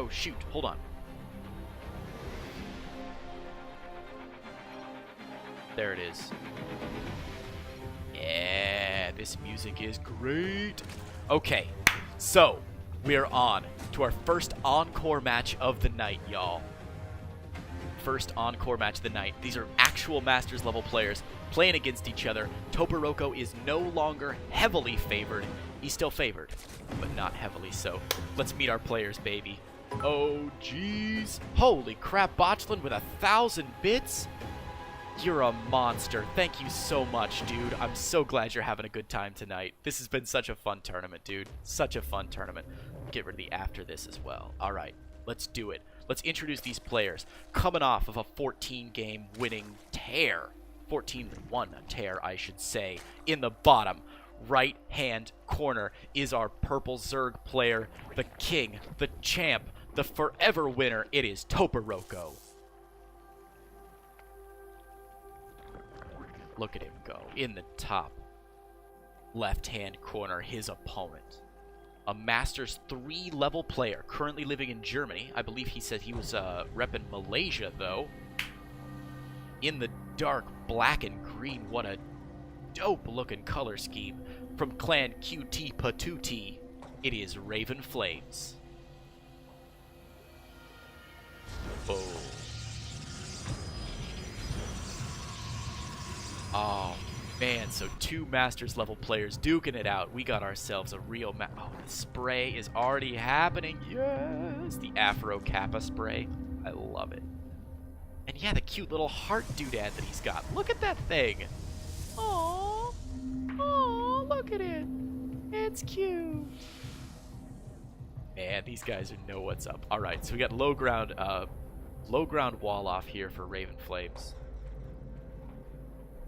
Oh, shoot. Hold on. There it is. Yeah, this music is great. Okay, so we're on to our first encore match of the night, y'all. First encore match of the night. These are actual Masters level players playing against each other. Toperoco is no longer heavily favored. He's still favored, but not heavily so. Let's meet our players, baby. Oh, jeez. Holy crap, Botchland with 1,000 bits? You're a monster. Thank you so much, dude. I'm so glad you're having a good time tonight. This has been such a fun tournament, dude. Such a fun tournament. Get rid of the after this as well. All right, let's do it. Let's introduce these players. Coming off of a 14-game winning tear. 14-1 tear, I should say. In the bottom right-hand corner is our purple Zerg player, the king, the champ, the forever winner. It is Toperoco. Look at him go. In the top left-hand corner, his opponent. A Masters 3 level player, currently living in Germany. I believe he said he was repping Malaysia, though. In the dark black and green, what a dope-looking color scheme. From Clan QT Patootie, it is Ravenflames. Oh. Oh, man, so 2 Masters level players duking it out. We got ourselves a real oh, the spray is already happening. Yes, the Afro Kappa spray. I love it. And yeah, the cute little heart doodad that he's got. Look at that thing. Aww. Aww, look at it. It's cute. Man, these guys know what's up. All right, so we got low ground wall off here for Ravenflames.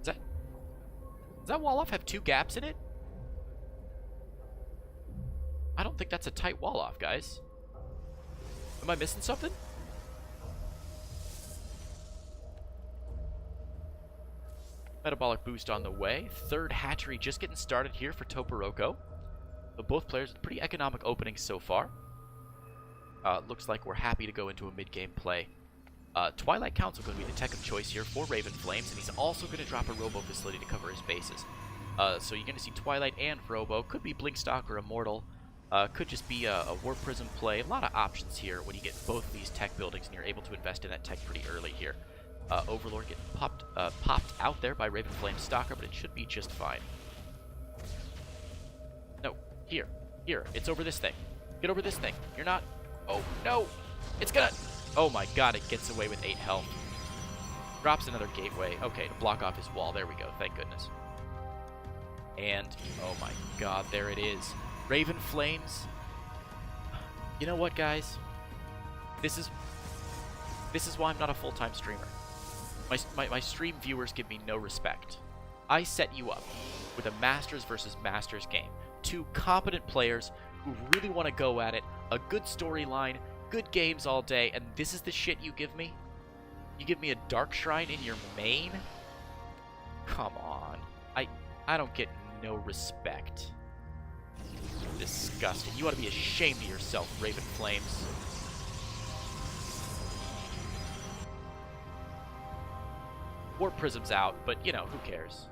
Does that wall off have 2 gaps in it? I don't think that's a tight wall off, guys. Am I missing something? Metabolic boost on the way. 3rd hatchery just getting started here for Toperoco. But both players with pretty economic openings so far. Looks like we're happy to go into a mid-game play. Twilight Council going to be the tech of choice here for Ravenflames, and he's also going to drop a Robo facility to cover his bases. So you're going to see Twilight and Robo. Could be Blinkstock or Immortal. Could just be a Warp Prism play. A lot of options here when you get both of these tech buildings, and you're able to invest in that tech pretty early here. Overlord getting popped out there by Ravenflame Stalker, but it should be just fine. No, here, it's over this thing. Get over this thing. You're not. Oh no, it's gonna. Oh my god, it gets away with 8 health. Drops another gateway. Okay, to block off his wall. There we go, thank goodness. And, oh my god, there it is. Ravenflames. You know what, guys? This is why I'm not a full-time streamer. My stream viewers give me no respect. I set you up with a Masters versus Masters game. 2 competent players who really want to go at it, a good storyline, good games all day, and this is the shit you give me? You give me a Dark Shrine in your main? Come on. I don't get no respect. Disgusting. You ought to be ashamed of yourself, Ravenflames. Warp Prism's out, but, you know, who cares?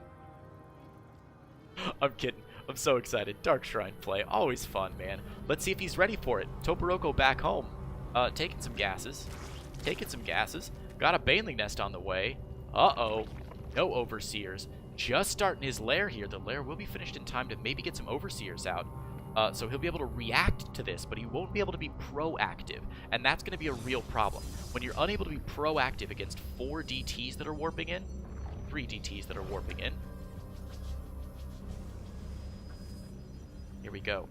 I'm kidding. I'm so excited. Dark Shrine play. Always fun, man. Let's see if he's ready for it. Toperoco back home. Taking some gases. Got a Baneling Nest on the way. Uh-oh. No Overseers. Just starting his lair here. The lair will be finished in time to maybe get some Overseers out. So he'll be able to react to this, but he won't be able to be proactive. And that's going to be a real problem. When you're unable to be proactive against 4 DTs that are warping in, 3 DTs that are warping in. Here we go.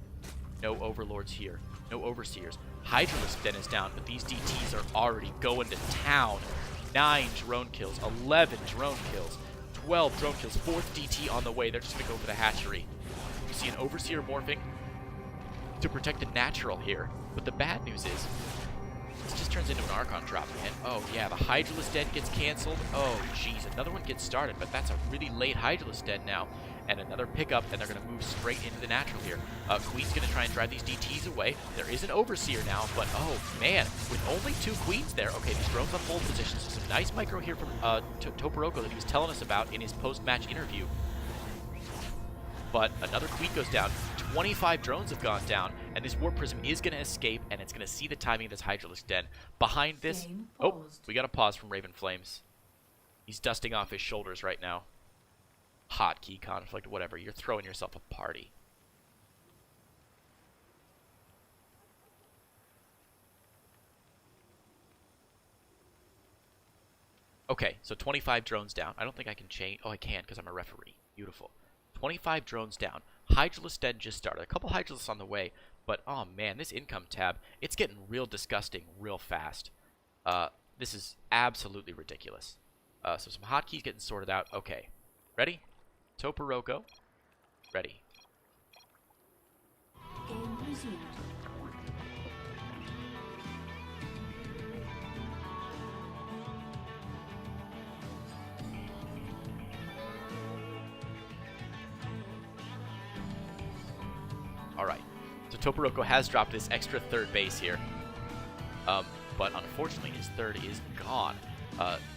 No Overlords here. No Overseers. Hydralisk Den is down, but these DTs are already going to town. 9 drone kills, 11 drone kills, 12 drone kills, 4th DT on the way. They're just going to go for the hatchery. You see an Overseer morphing to protect the natural here, but the bad news is this just turns into an Archon drop, man. Oh yeah, the Hydralisk Den gets canceled. Oh jeez, another one gets started, but that's a really late Hydralisk Den now. and another pickup, and they're going to move straight into the natural here. Queen's going to try and drive these DTs away. There is an Overseer now, but oh man, with only 2 Queens there. Okay, these drones on hold positions. Some nice micro here from Toperoco that he was telling us about in his post-match interview. But another Queen goes down. 25 drones have gone down, and this Warp Prism is going to escape, and it's going to see the timing of this Hydralisk Den. Behind this, oh, we got a pause from Ravenflames. He's dusting off his shoulders right now. Hotkey conflict, whatever. You're throwing yourself a party. Okay, so 25 drones down. I don't think I can change. Oh, I can because I'm a referee. Beautiful. 25 drones down. Hydralisk Den just started. A couple Hydralisks on the way, but oh man, this income tab, it's getting real disgusting real fast. This is absolutely ridiculous. So some hotkeys getting sorted out. Okay, ready? Toperoco, ready. Game resumed. Alright, so Toperoco has dropped this extra 3rd base here, but unfortunately his 3rd is gone.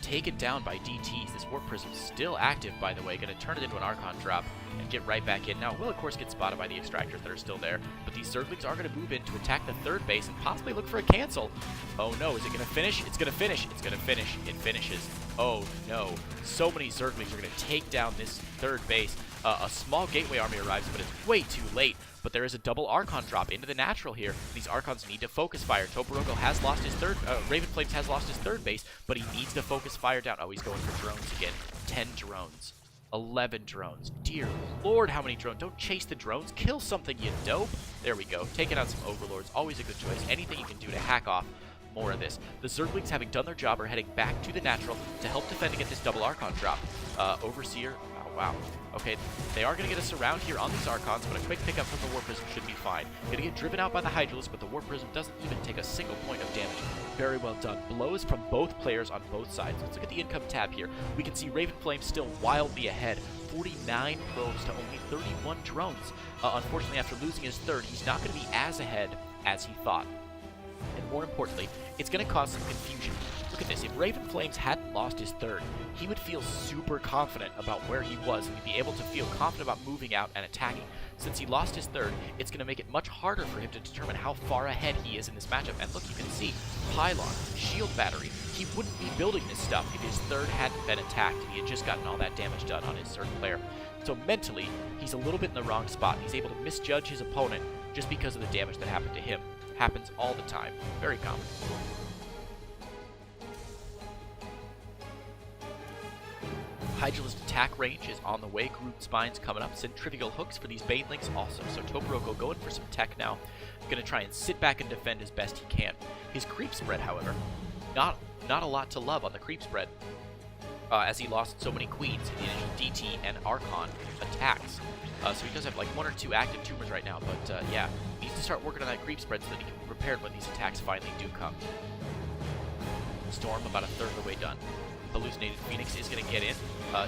Taken down by DTs. This Warp Prism still active, by the way. Going to turn it into an Archon drop and get right back in. Now, it will, of course, get spotted by the Extractors that are still there, but these Zerglings are going to move in to attack the 3rd base and possibly look for a cancel. Oh, no. Is it going to finish? It's going to finish. It's going to finish. It finishes. Oh, no. So many Zerglings are going to take down this 3rd base. A small Gateway army arrives, but it's way too late. But there is a double Archon drop into the natural here. These Archons need to focus fire. Toperoco has lost his 3rd, Ravenflames has lost his 3rd base, but he needs to focus fire down. Oh, he's going for drones again. 10 drones. 11 drones. Dear Lord, how many drones? Don't chase the drones. Kill something, you dope. There we go. Taking out some Overlords. Always a good choice. Anything you can do to hack off more of this. The Zerglings, having done their job, are heading back to the natural to help defend against this double Archon drop. Overseer. Oh, wow. Okay, they are going to get a surround here on these Archons, but a quick pickup from the Warp Prism should be fine. Going to get driven out by the Hydralisk, but the Warp Prism doesn't even take a single point of damage. Very well done. Blows from both players on both sides. Let's look at the income tab here. We can see Ravenflames still wildly ahead. 49 probes to only 31 drones. Unfortunately, after losing his 3rd, he's not going to be as ahead as he thought. And more importantly, it's going to cause some confusion. Look at this. If Ravenflames hadn't lost his 3rd, he would feel super confident about where he was, and he'd be able to feel confident about moving out and attacking. Since he lost his 3rd, it's going to make it much harder for him to determine how far ahead he is in this matchup. And look, you can see, Pylon, Shield Battery. He wouldn't be building this stuff if his 3rd hadn't been attacked, and he had just gotten all that damage done on his certain player. So mentally, he's a little bit in the wrong spot. He's able to misjudge his opponent just because of the damage that happened to him. Happens all the time. Very common. Hydralisk attack range is on the way. Group Spines coming up. Centrifugal hooks for these Banelings also. So Toperoco going for some tech now. Going to try and sit back and defend as best he can. His creep spread, however, not a lot to love on the creep spread, as he lost so many Queens in the initial DT and Archon attacks. So he does have like 1 or 2 active tumors right now, but yeah, he needs to start working on that creep spread so that he can be prepared when these attacks finally do come. Storm about a 3rd of the way done. Hallucinated Phoenix is going to get in,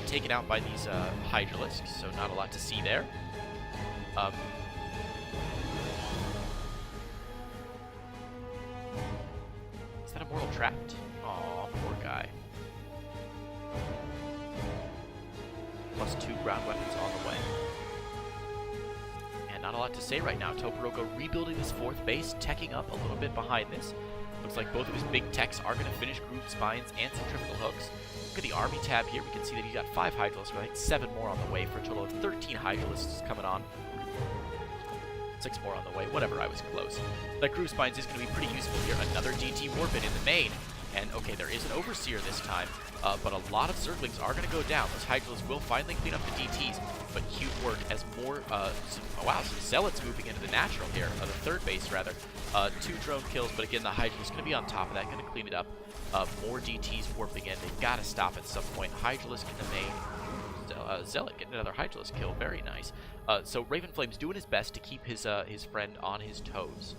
taken out by these Hydralisks, so not a lot to see there. Is that a Mortal Trapped? Aw, poor guy. +2 ground weapons on the way. And not a lot to say right now. Toperoco rebuilding this 4th base, teching up a little bit behind this. Looks like both of his big techs are going to finish Group Spines and Centrifugal hooks. Look at the army tab here. We can see that he's got 5 Hydralisks, but I think 7 more on the way for a total of 13 Hydralisks coming on. 6 more on the way. Whatever, I was close. That Group Spines is going to be pretty useful here. Another DT Warpin in the main. And, okay, there is an Overseer this time, but a lot of Zerglings are going to go down. Those Hydralisks will finally clean up the DTs, but cute work as more, some Zealots moving into the natural here, the 3rd base, rather. 2 drone kills, but again, the Hydralisk going to be on top of that, going to clean it up. More DTs warping in. They've got to stop at some point. Hydralisk in the main. Zealot getting another Hydralisk kill. Very nice. So Ravenflame's doing his best to keep his friend on his toes.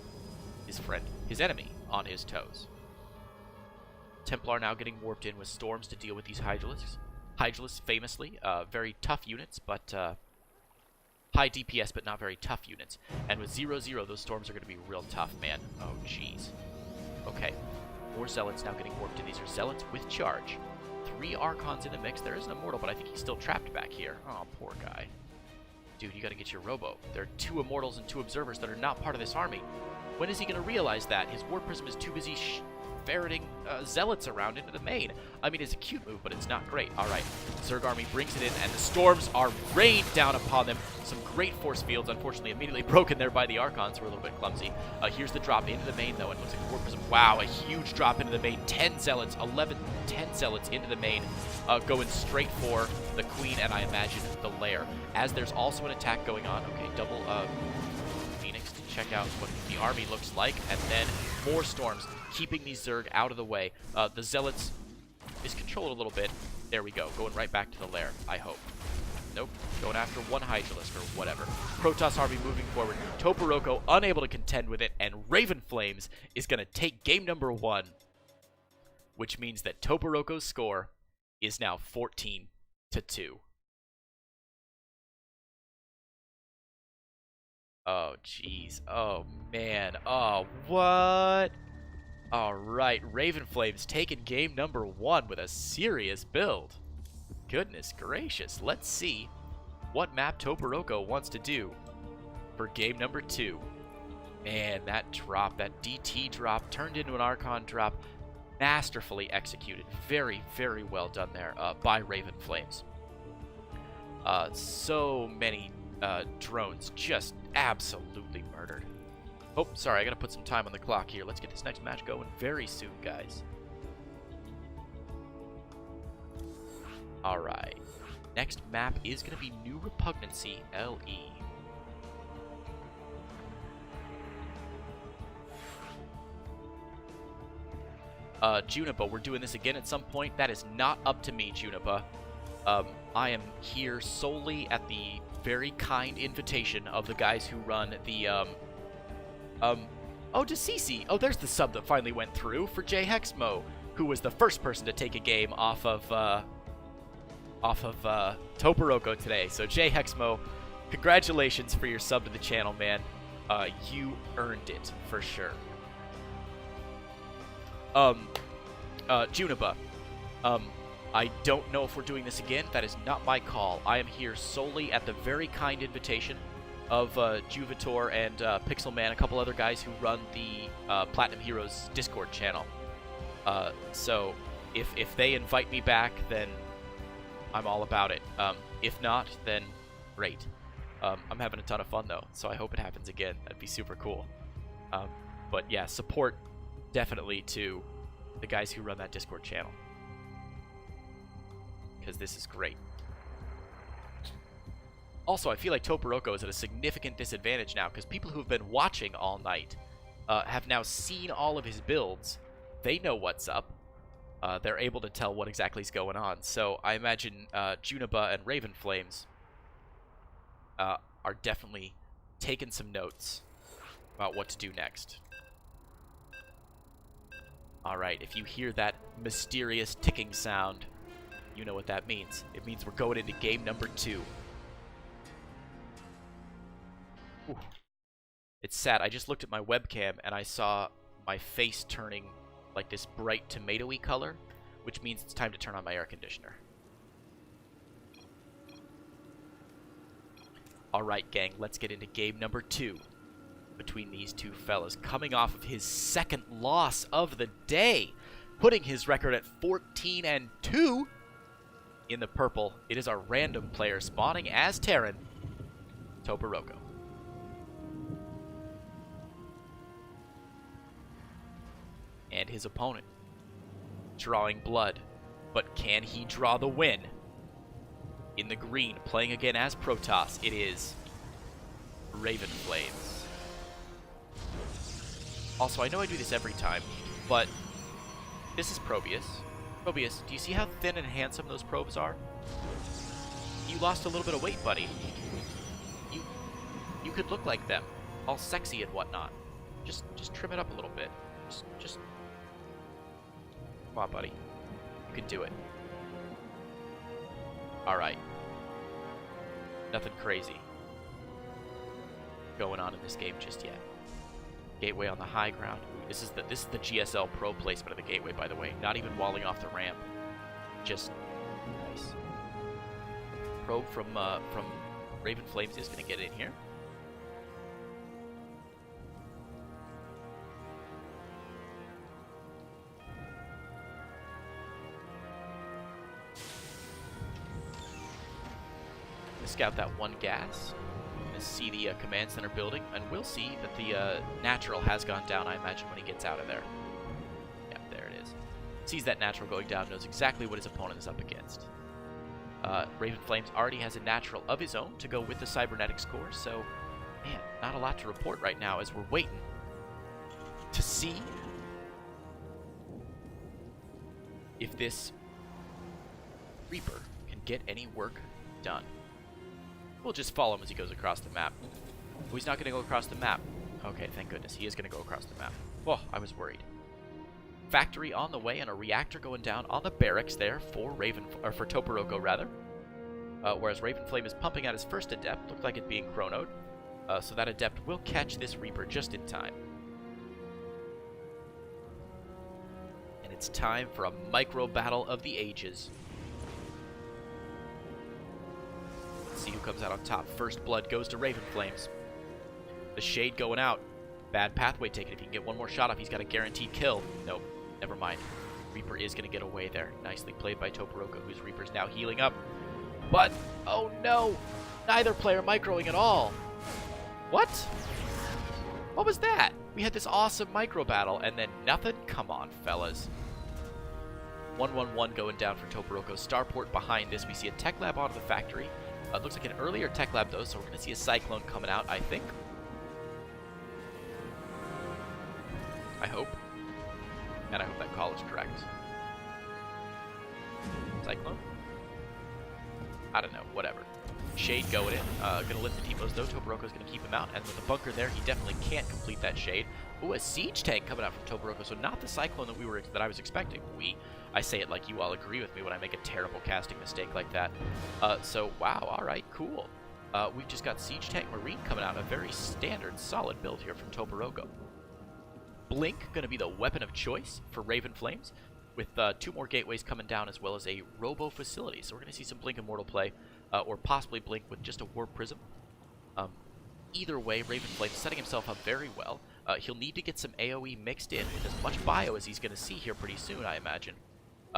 His enemy on his toes. Templar now getting warped in with Storms to deal with these Hydralisks. Hydralisks, famously, very tough units, but high DPS but not very tough units. And with 0-0, those storms are going to be real tough, man. Oh, jeez. Okay. More Zealots now getting warped in. These are Zealots with charge. 3 Archons in the mix. There is an Immortal, but I think he's still trapped back here. Oh, poor guy. Dude, you got to get your Robo. There are 2 Immortals and 2 Observers that are not part of this army. When is he going to realize that? His Warp Prism is too busy ferreting Zealots around into the main. I mean, it's a cute move, but it's not great. All right, Zerg Army brings it in, and the storms are rained down upon them. Some great force fields, unfortunately, immediately broken there by the Archons, who are a little bit clumsy. Here's the drop into the main, though, and it looks like Warp Prism. Wow, a huge drop into the main. 10 Zealots, 10 Zealots into the main, going straight for the Queen, and I imagine the lair. As there's also an attack going on. Okay, double Phoenix to check out what the army looks like, and then more storms, keeping these Zerg out of the way. The Zealots is controlled a little bit. There we go, going right back to the lair, I hope. Nope, going after one Hydralisk or whatever. Protoss army moving forward. Toperoco unable to contend with it, and Ravenflames is going to take game number 1, which means that Toperoco's score is now 14-2. Oh, jeez. Oh, man. Oh, what? All right, Ravenflames taking game number 1 with a serious build. Goodness gracious. Let's see what map Toperoco wants to do for game number 2. Man, that drop, that DT drop turned into an Archon drop, masterfully executed. Very, very well done there by Ravenflames. So many drones just absolutely murdered. Oh, sorry, I gotta put some time on the clock here. Let's get this next match going very soon, guys. Alright. Next map is gonna be New Repugnancy LE. Juniper, we're doing this again at some point. That is not up to me, Juniper. I am here solely at the very kind invitation of the guys who run the, oh, Decisi. Oh, there's the sub that finally went through for J Hexmo, who was the first person to take a game off of Toperoco today. So J Hexmo, congratulations for your sub to the channel, man. You earned it for sure. Juniper, I don't know if we're doing this again. That is not my call. I am here solely at the very kind invitation of Juvitor and Pixelman, a couple other guys who run the Platinum Heroes Discord channel. So if they invite me back, then I'm all about it. If not, then great. I'm having a ton of fun, though, so I hope it happens again. That'd be super cool. But yeah, support definitely to the guys who run that Discord channel, because this is great. Also, I feel like Toperoco is at a significant disadvantage now, because people who have been watching all night have now seen all of his builds. They know what's up. They're able to tell what exactly is going on. So I imagine Juniba and Ravenflames are definitely taking some notes about what to do next. Alright, if you hear that mysterious ticking sound, you know what that means. It means we're going into game number 2. Ooh. It's sad. I just looked at my webcam and I saw my face turning like this bright tomato-y color, which means it's time to turn on my air conditioner. Alright, gang, let's get into game number 2 between these two fellas, coming off of his second loss of the day, putting his record at 14-2 in the purple. It is our random player spawning as Terran, Toperoco. And his opponent drawing blood, but can he draw the win? In the green, playing again as Protoss, it is Ravenflames. Also, I know I do this every time, but this is Probius. Probius, do you see how thin and handsome those probes are? You lost a little bit of weight, buddy. You could look like them, all sexy and whatnot. Just trim it up a little bit. Just come on, buddy. You can do it. Alright. Nothing crazy. going on in this game just yet. Gateway on the high ground. Ooh, this is the GSL Pro placement of the gateway, by the way. Not even walling off the ramp. Just nice. Probe from Ravenflames is going to get in here. Scout that one gas. See the command center building, and we'll see that the natural has gone down, I imagine, when he gets out of there. Yeah, there it is. Sees that natural going down, knows exactly what his opponent is up against. Ravenflames already has a natural of his own to go with the cybernetics core, so, man, not a lot to report right now as we're waiting to see if this Reaper can get any work done. We'll just follow him as he goes across the map. Oh, he's not going to go across the map. Okay, thank goodness. He is going to go across the map. Oh, I was worried. Factory on the way and a reactor going down on the barracks there for for Toperoco, rather. Whereas Ravenflame is pumping out his first adept. Looked like it being chronoed. So that adept will catch this Reaper just in time. And it's time for a micro battle of the ages. See who comes out on top. First blood goes to Ravenflames. The shade going out. Bad pathway taken. If he can get one more shot off, he's got a guaranteed kill. Nope, never mind. Reaper is going to get away there. Nicely played by Toperoco, whose Reaper's now healing up. But, oh no! Neither player microing at all. What? What was that? We had this awesome micro battle, and then nothing? Come on, fellas. 1-1-1 going down for Toperoco. Starport behind this. We see a tech lab out of the factory. Looks like an earlier tech lab, though, so we're going to see a Cyclone coming out, I think. I hope. And I hope that call is correct. Cyclone? I don't know, whatever. Shade going in. Going to lift the Peepmodes, though. Toperoco's going to keep him out. And with the bunker there, he definitely can't complete that shade. Ooh, a siege tank coming out from Toperoco, so not the Cyclone that I was expecting. I say it like you all agree with me when I make a terrible casting mistake like that. So, wow, alright, cool. We've just got Siege Tank Marine coming out. A very standard, solid build here from Toperoco. Blink, going to be the weapon of choice for Ravenflames, with 2 more gateways coming down, as well as a Robo Facility. So we're going to see some Blink Immortal play, or possibly Blink with just a Warp Prism. Either way, Ravenflames setting himself up very well. He'll need to get some AoE mixed in with as much bio as he's going to see here pretty soon, I imagine.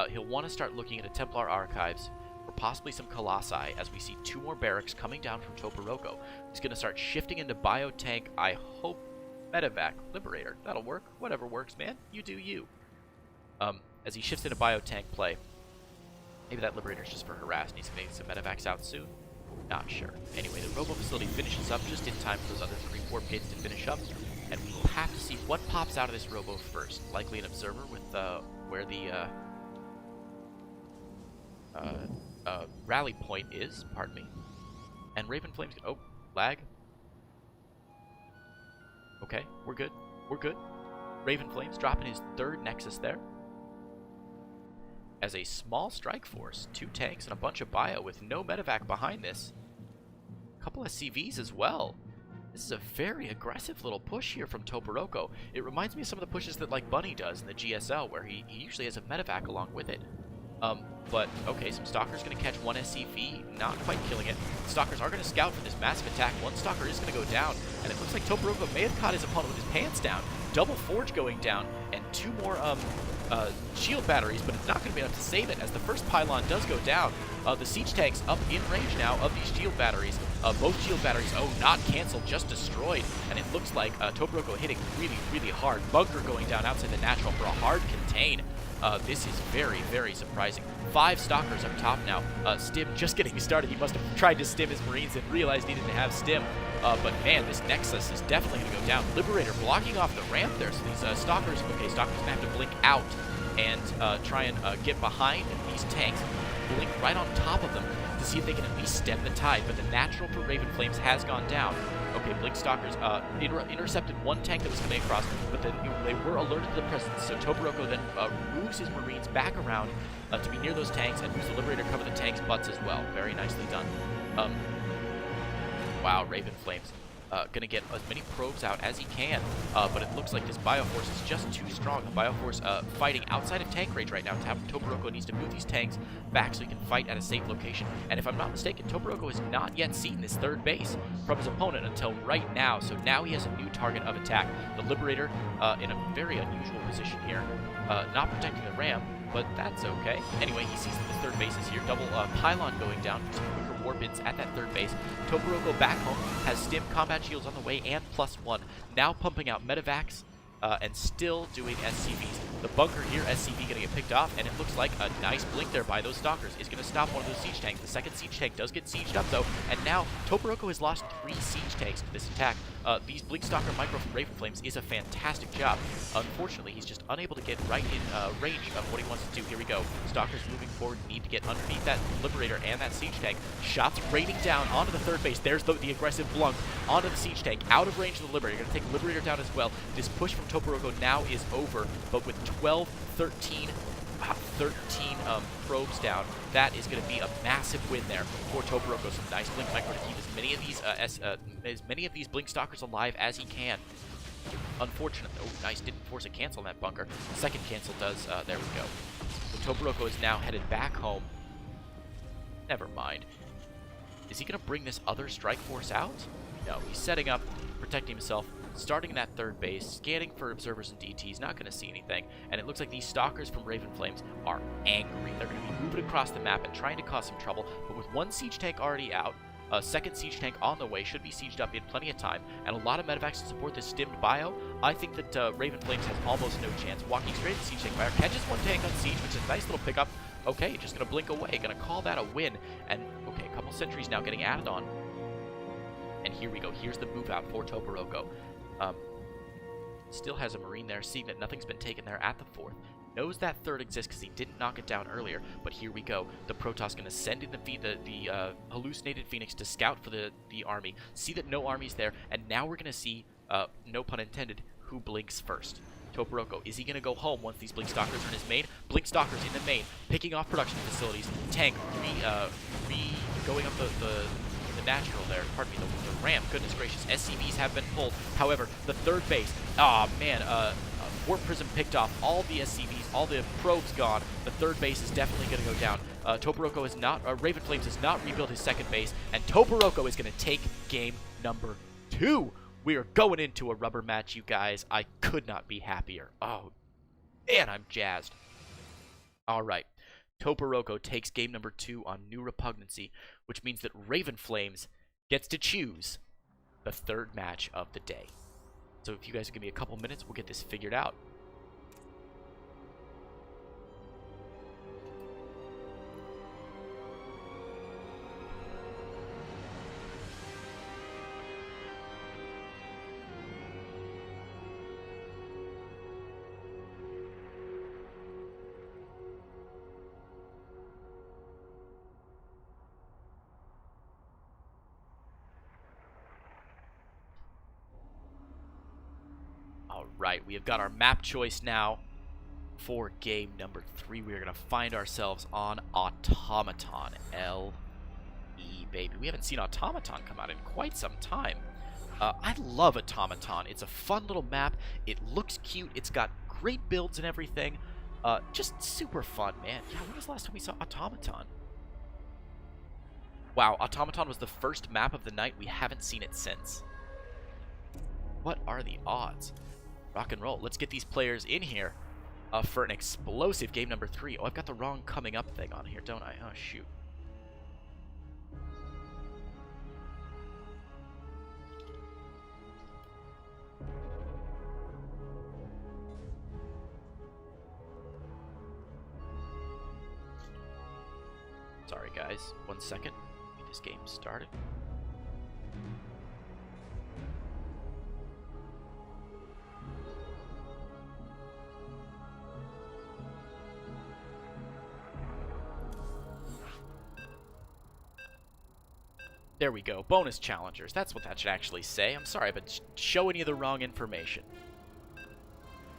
He'll want to start looking at a Templar Archives, or possibly some Colossi, as we see 2 more barracks coming down from Toperoco. He's going to start shifting into Biotank, I hope, Medevac, Liberator. That'll work. Whatever works, man. You do you. As he shifts into Biotank play, maybe that Liberator's just for harass, and he's going to get some Medevacs out soon. Not sure. Anyway, the Robo Facility finishes up just in time for those other 3 Warp Gates to finish up, and we will have to see what pops out of this Robo first. Likely an Observer with where the rally point is, pardon me. And Ravenflames, oh, lag. Okay, we're good. We're good. Ravenflames dropping his 3rd Nexus there. As a small strike force, 2 tanks and a bunch of bio with no medevac behind this. A couple of CVs as well. This is a very aggressive little push here from Toperoco. It reminds me of some of the pushes that like Bunny does in the GSL, where he usually has a medevac along with it. But, okay, some Stalkers going to catch 1 SCV, not quite killing it. Stalkers are going to scout for this massive attack. 1 Stalker is going to go down, and it looks like Toperoco may have caught his opponent with his pants down. Double Forge going down, and 2 more shield batteries, but it's not going to be enough to save it, as the first pylon does go down. The siege tanks up in range now of these shield batteries. Both shield batteries, oh, not canceled, just destroyed, and it looks like Toperoco hitting really, really hard. Bunker going down outside the natural for a hard contain. This is very, very surprising. 5 Stalkers up top now. Stim just getting started. He must have tried to stim his Marines and realized he didn't have Stim. But man, this Nexus is definitely going to go down. Liberator blocking off the ramp there. So these Stalkers, okay, Stalkers going to have to blink out and try and get behind these tanks. Blink right on top of them to see if they can at least stem the tide. But the natural for Ravenflames has gone down. Okay, Blink Stalkers intercepted 1 tank that was coming across, but then they were alerted to the presence. So Toperoco then moves his Marines back around to be near those tanks and moves the Liberator cover the tanks' butts as well. Very nicely done. Wow, Ravenflames. Gonna get as many probes out as he can, but it looks like this Bioforce is just too strong. The Bioforce fighting outside of tank range right now. Toperoco needs to move these tanks back so he can fight at a safe location. And if I'm not mistaken, Toperoco has not yet seen this third base from his opponent until right now. So now he has a new target of attack. The Liberator in a very unusual position here, not protecting the Ram, but that's okay. Anyway, he sees that the third base is here. Double pylon going down for some quicker warp-ins at that third base. Toperoco back home has stim combat shields on the way and +1. Now pumping out medevacs and still doing SCVs. The bunker here, SCV going to get picked off, and it looks like a nice blink there by those stalkers is going to stop one of those siege tanks. The second siege tank does get sieged up, though, and now Toperoco has lost 3 siege tanks to this attack. These Blink Stalker Micro from Ravenflames is a fantastic job. Unfortunately, he's just unable to get right in range of what he wants to do. Here we go. Stalkers moving forward, need to get underneath that Liberator and that siege tank. Shots raining down onto the third base. There's the aggressive Blunk onto the siege tank, out of range of the Liberator. You're going to take Liberator down as well. This push from Toperoco now is over, but with 12, 13 probes down, that is going to be a massive win there for Toperoco. Some nice Blink Micro to keep as many of these Blink Stalkers alive as he can. Unfortunately, oh, nice, didn't force a cancel on that bunker. Second cancel does, there we go. So Toperoco is now headed back home. Never mind. Is he going to bring this other strike force out? No, he's setting up, protecting himself, starting in that third base, scanning for observers and DTs, not going to see anything, and it looks like these stalkers from Ravenflames are angry. They're going to be moving across the map and trying to cause some trouble, but with one siege tank already out, a second siege tank on the way, should be sieged up in plenty of time, and a lot of medevacs to support this stimmed bio, I think that Ravenflames has almost no chance. Walking straight to siege tank fire, catches one tank on siege, which is a nice little pickup. Okay, just going to blink away, going to call that a win, and okay, a couple sentries now getting added on. And here we go. Here's the move out for Toperoco. Still has a Marine there, seeing that nothing's been taken there at the fourth. Knows that third exists because he didn't knock it down earlier, but here we go. The Protoss going to send in the hallucinated Phoenix to scout for the army, see that no army's there, and now we're going to see, no pun intended, who blinks first. Toperoco, is he going to go home once these Blink Stalkers are in his main? Blink Stalkers in the main, picking off production facilities. Tank going up the natural there, pardon me, the ramp, goodness gracious. SCVs have been pulled. However, the third base, Warp Prism picked off all the SCVs, all the probes gone. The third base is definitely going to go down. Toperoco is not, Ravenflames has not rebuilt his second base, and Toperoco is going to take game number 2. We are going into a rubber match, you guys. I could not be happier. Oh, man, I'm jazzed. All right. Toperoco takes game number 2 on New Repugnancy, which means that Ravenflames gets to choose the third match of the day. So if you guys give me a couple minutes, we'll get this figured out. Alright, we have got our map choice now for game number 3. We are going to find ourselves on Automaton. L-E, baby. We haven't seen Automaton come out in quite some time. I love Automaton. It's a fun little map. It looks cute. It's got great builds and everything. Just super fun, man. Yeah, when was the last time we saw Automaton? Wow, Automaton was the first map of the night. We haven't seen it since. What are the odds? Rock and roll. Let's get these players in here for an explosive game number 3. Oh, I've got the wrong coming up thing on here, don't I? Oh, shoot. Sorry, guys. 1 second. Get this game started. There we go. Bonus challengers. That's what that should actually say. I'm sorry, but showing you the wrong information.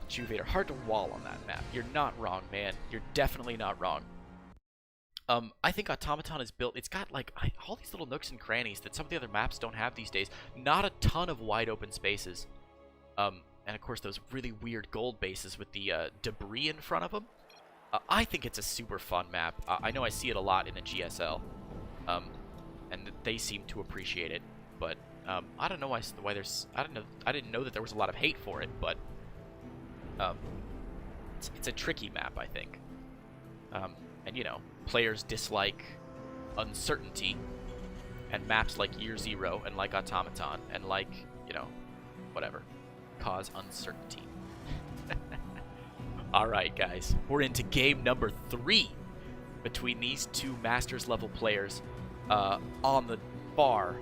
Juvator, hard to wall on that map. You're not wrong, man. You're definitely not wrong. I think Automaton is built, it's got like all these little nooks and crannies that some of the other maps don't have these days. Not a ton of wide open spaces. And of course those really weird gold bases with the debris in front of them. I think it's a super fun map. I know I see it a lot in the GSL. And they seem to appreciate it. But I don't know why there's, I didn't know that there was a lot of hate for it, but it's a tricky map, I think. And you know, players dislike uncertainty, and maps like Year Zero and like Automaton and like, you know, whatever, cause uncertainty. Alright guys, we're into game number 3 between these two Masters level players on the far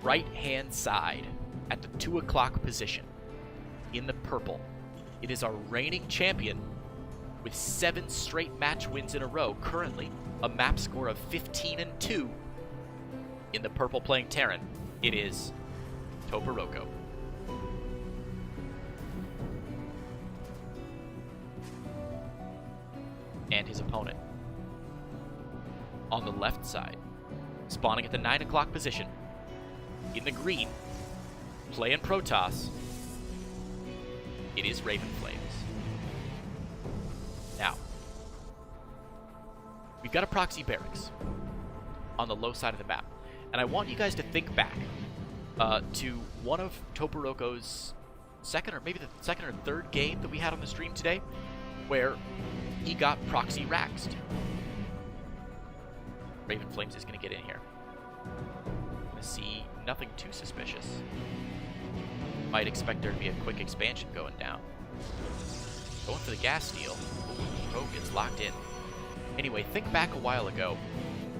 right hand side at the 2 o'clock position in the purple. It is our reigning champion with 7 straight match wins in a row, currently a map score of 15-2. In the purple playing Terran, it is Toperoco. And his opponent on the left side, spawning at the 9 o'clock position in the green, playing Protoss, it is Ravenflames. Now, we've got a proxy barracks on the low side of the map, and I want you guys to think back to one of Toperoco's second, or maybe the second or third game that we had on the stream today, where he got proxy raxed. Ravenflames is going to get in here. I see nothing too suspicious. Might expect there to be a quick expansion going down. Going for the gas steal. Probe gets locked in. Anyway, think back a while ago.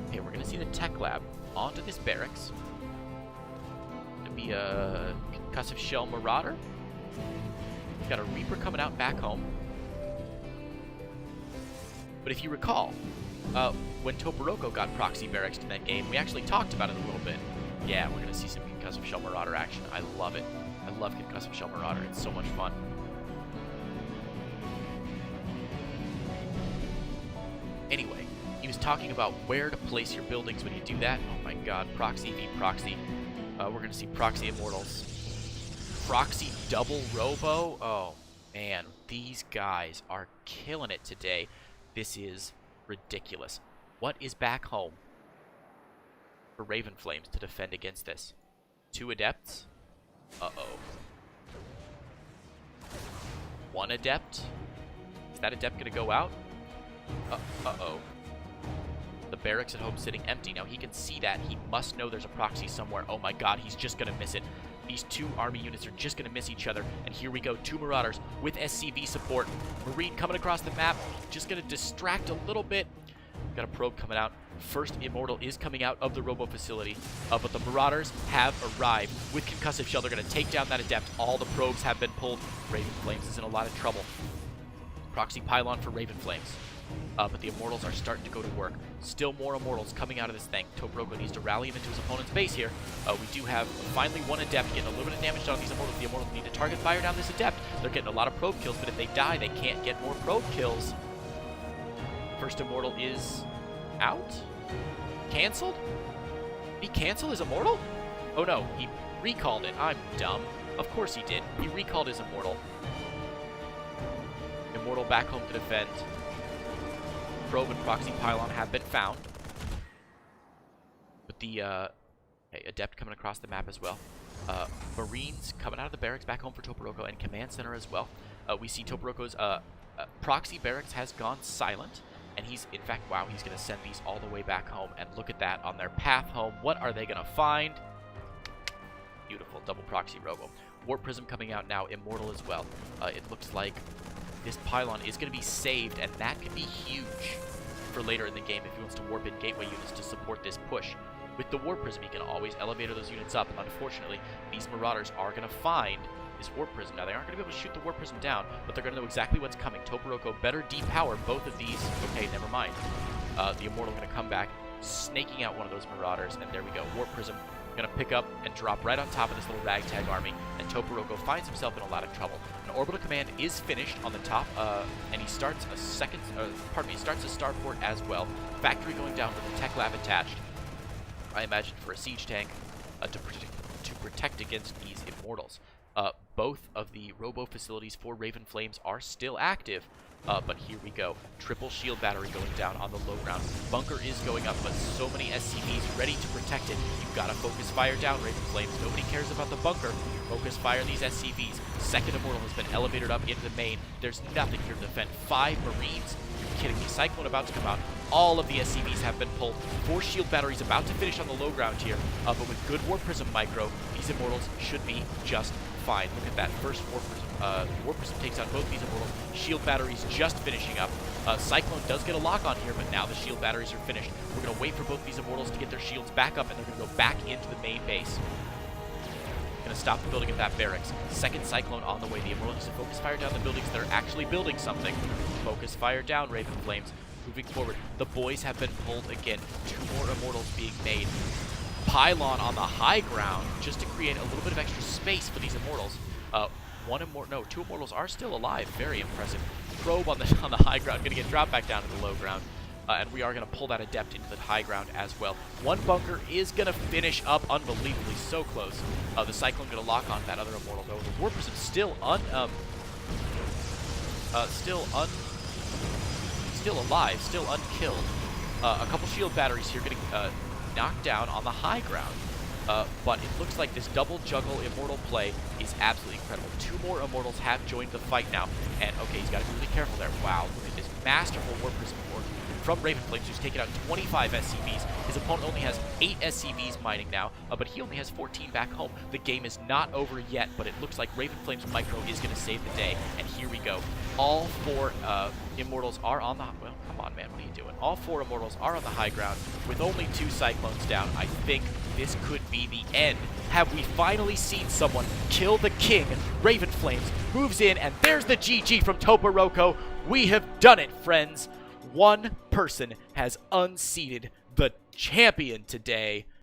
Okay, we're going to see the tech lab onto this barracks. Gonna be a concussive shell marauder. We've got a Reaper coming out back home. But if you recall, when Toperoco got proxy barracks in that game, we actually talked about it a little bit. Yeah, we're going to see some concussive shell marauder action. I love it. I love concussive shell marauder. It's so much fun. Anyway, he was talking about where to place your buildings when you do that. Oh my god, proxy v proxy. We're going to see proxy immortals. Proxy double robo. Oh man, these guys are killing it today. This is ridiculous. What is back home for Ravenflames to defend against this? 2 adepts? Uh-oh. 1 adept? Is that adept going to go out? Uh-oh. The barracks at home sitting empty. Now he can see that. He must know there's a proxy somewhere. Oh my god, he's just going to miss it. These 2 army units are just going to miss each other. And here we go, 2 Marauders with SCV support. Marine coming across the map, just going to distract a little bit. Got a probe coming out. First Immortal is coming out of the Robo facility. But the Marauders have arrived with Concussive Shell. They're going to take down that Adept. All the probes have been pulled. Ravenflames is in a lot of trouble. Proxy Pylon for Ravenflames. But the Immortals are starting to go to work. Still more Immortals coming out of this thing. Toperoco needs to rally him into his opponent's base here. We do have finally 1 Adept getting a little bit of damage done on these Immortals. The Immortals need to target fire down this Adept. They're getting a lot of probe kills, but if they die, they can't get more probe kills. First Immortal is out? Cancelled? Did he cancel his Immortal? Oh no, he recalled it. I'm dumb. Of course he did. He recalled his Immortal. Immortal back home to defend. Probe and Proxy Pylon have been found. But the Adept coming across the map as well. Marines coming out of the barracks back home for Toperoco, and Command Center as well. We see Toperoco's Proxy Barracks has gone silent. And he's, in fact, wow, he's going to send these all the way back home. And look at that on their path home. What are they going to find? Beautiful. Double Proxy Robo. Warp Prism coming out now. Immortal as well. It looks like this Pylon is going to be saved. And that could be huge for later in the game if he wants to warp in gateway units to support this push. With the Warp Prism, he can always elevator those units up. Unfortunately, these Marauders are going to find this Warp Prism. Now, they aren't going to be able to shoot the Warp Prism down, but they're going to know exactly what's coming. Toperoco better depower both of these. Okay, never mind. The Immortal going to come back, snaking out one of those Marauders, and there we go. Warp Prism Gonna pick up and drop right on top of this little ragtag army, and Toperoco finds himself in a lot of trouble. An orbital command is finished on the top, and he starts a starts a starport as well. Factory going down with a tech lab attached. I imagine for a siege tank to protect against these immortals. Both of the robo facilities for Ravenflames are still active, but here we go. Triple shield battery going down on the low ground. Bunker is going up, but so many SCVs ready to protect it. You've got to focus fire down, Ravenflames. Nobody cares about the bunker. Focus fire these SCVs. Second immortal has been elevated up into the main. There's nothing here to defend. 5 Marines. You're kidding me. Cyclone about to come out. All of the SCVs have been pulled. 4 shield batteries about to finish on the low ground here, but with good War Prism micro, these immortals should be just fine. Look at that first War Prism. War Prism takes out both these immortals. Shield batteries just finishing up. Cyclone does get a lock on here, but now the shield batteries are finished. We're going to wait for both these immortals to get their shields back up, and they're going to go back into the main base. Going to stop the building at that barracks. Second Cyclone on the way. The immortal needs to focus fire down the buildings that are actually building something. Focus fire down, Ravenflames. Moving forward, the boys have been pulled again. 2 more immortals being made. Pylon on the high ground just to create a little bit of extra space for these immortals. 2 immortals are still alive. Very impressive. Probe on the high ground, going to get dropped back down to the low ground. And we are going to pull that adept into the high ground as well. 1 bunker is going to finish up unbelievably, so close. The Cyclone going to lock on that other immortal though. The War Prism still alive, still unkilled. A couple shield batteries here getting knocked down on the high ground. But it looks like this double juggle immortal play is absolutely incredible. 2 more immortals have joined the fight now. And okay, he's got to be really careful there. Wow, look at this masterful War Prism work from Ravenflames, who's taken out 25 SCVs. His opponent only has 8 SCVs mining now, but he only has 14 back home. The game is not over yet, but it looks like Ravenflames micro is going to save the day. And here we go. All 4 immortals are on the... Well, come on, man. What are you doing? All 4 immortals are on the high ground with only 2 Cyclones down. I think this could be the end. Have we finally seen someone kill the king? Ravenflames moves in, and there's the GG from Toperoco. We have done it, friends. 1 person has unseated the champion today.